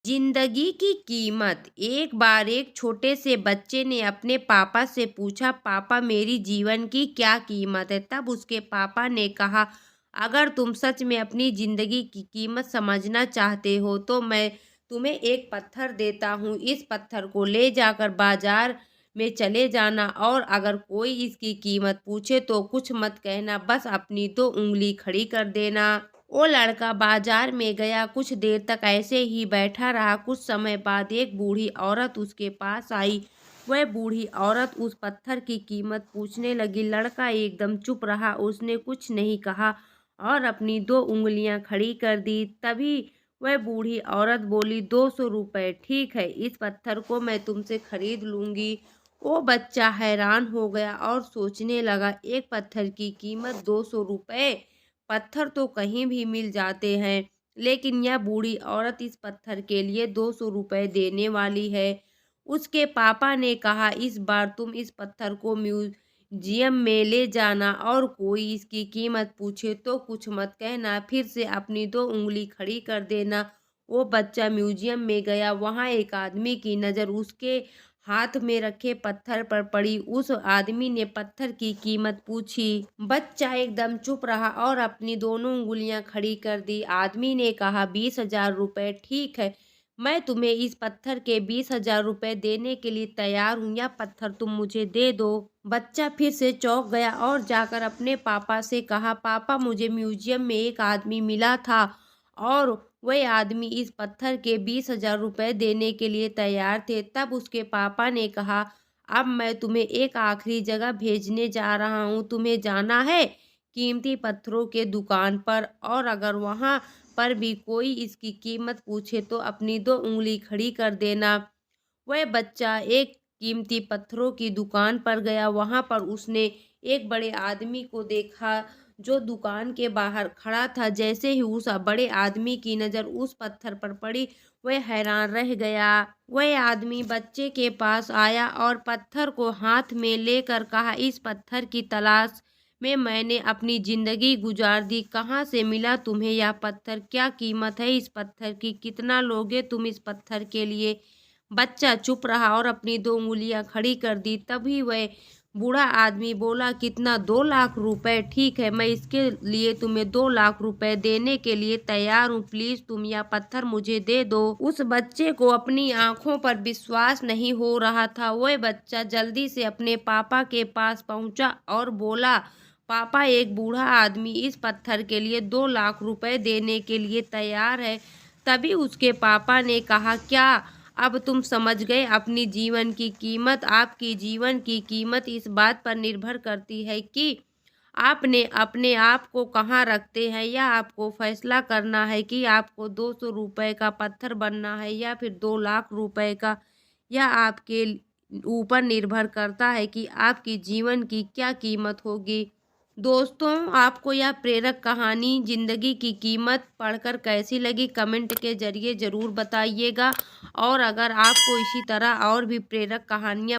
जिंदगी की कीमत। एक बार एक छोटे से बच्चे ने अपने पापा से पूछा, पापा मेरी जीवन की क्या कीमत है। तब उसके पापा ने कहा, अगर तुम सच में अपनी जिंदगी की कीमत समझना चाहते हो तो मैं तुम्हें एक पत्थर देता हूँ। इस पत्थर को ले जाकर बाजार में चले जाना और अगर कोई इसकी कीमत पूछे तो कुछ मत कहना, बस अपनी दो उंगली खड़ी कर देना। वो लड़का बाजार में गया, कुछ देर तक ऐसे ही बैठा रहा। कुछ समय बाद एक बूढ़ी औरत उसके पास आई। वह बूढ़ी औरत उस पत्थर की कीमत पूछने लगी। लड़का एकदम चुप रहा, उसने कुछ नहीं कहा और अपनी दो उंगलियां खड़ी कर दी। तभी वह बूढ़ी औरत बोली, 200 रुपये ठीक है, इस पत्थर को मैं तुमसे खरीद लूंगी। वो बच्चा हैरान हो गया और सोचने लगा, एक पत्थर की कीमत 200 रुपये, पत्थर तो कहीं भी मिल जाते हैं, लेकिन यह बूढ़ी औरत इस पत्थर के लिए 200 रुपये देने वाली है। उसके पापा ने कहा, इस बार तुम इस पत्थर को म्यूजियम में ले जाना और कोई इसकी कीमत पूछे तो कुछ मत कहना, फिर से अपनी दो उंगली खड़ी कर देना। वो बच्चा म्यूजियम में गया। वहां एक आदमी की नज़र उसके हाथ में रखे पत्थर पर पड़ी। उस आदमी ने पत्थर की कीमत पूछी। बच्चा एकदम चुप रहा और अपनी दोनों उंगलियां खड़ी कर दी। आदमी ने कहा, 20,000 रुपये ठीक है, मैं तुम्हें इस पत्थर के 20,000 रुपये देने के लिए तैयार हूँ। यह पत्थर तुम मुझे दे दो। बच्चा फिर से चौंक गया और जाकर अपने पापा से कहा, पापा मुझे म्यूजियम में एक आदमी मिला था और वह आदमी इस पत्थर के 20,000 रुपये देने के लिए तैयार थे। तब उसके पापा ने कहा, अब मैं तुम्हें एक आखिरी जगह भेजने जा रहा हूँ, तुम्हें जाना है कीमती पत्थरों के दुकान पर, और अगर वहां पर भी कोई इसकी कीमत पूछे तो अपनी दो उंगली खड़ी कर देना। वह बच्चा एक कीमती पत्थरों की दुकान पर गया। वहां पर उसने एक बड़े आदमी को देखा जो दुकान के बाहर खड़ा था। जैसे ही उस बड़े आदमी की नज़र उस पत्थर पर पड़ी, वह हैरान रह गया। वह आदमी बच्चे के पास आया और पत्थर को हाथ में लेकर कहा, इस पत्थर की तलाश में मैंने अपनी जिंदगी गुजार दी, कहाँ से मिला तुम्हें यह पत्थर, क्या कीमत है इस पत्थर की, कितना लोगे तुम इस पत्थर के लिए। बच्चा चुप रहा और अपनी दो उंगलियां खड़ी कर दी। तभी वह बूढ़ा आदमी बोला, कितना, 2 लाख रुपए ठीक है, मैं इसके लिए तुम्हें 2 लाख रुपए देने के लिए तैयार हूँ, प्लीज तुम यह पत्थर मुझे दे दो। उस बच्चे को अपनी आंखों पर विश्वास नहीं हो रहा था। वह बच्चा जल्दी से अपने पापा के पास पहुंचा और बोला, पापा एक बूढ़ा आदमी इस पत्थर के लिए 2 लाख रुपए देने के लिए तैयार है। तभी उसके पापा ने कहा, क्या अब तुम समझ गए अपनी जीवन की कीमत। आपकी जीवन की कीमत इस बात पर निर्भर करती है कि आपने अपने आप को कहाँ रखते हैं। या आपको फैसला करना है कि आपको 200 रुपये का पत्थर बनना है या फिर 2 लाख रुपए का। यह आपके ऊपर निर्भर करता है कि आपकी जीवन की क्या कीमत होगी। दोस्तों, आपको यह प्रेरक कहानी जिंदगी की कीमत पढ़कर कैसी लगी, कमेंट के जरिए ज़रूर बताइएगा। और अगर आपको इसी तरह और भी प्रेरक कहानियाँ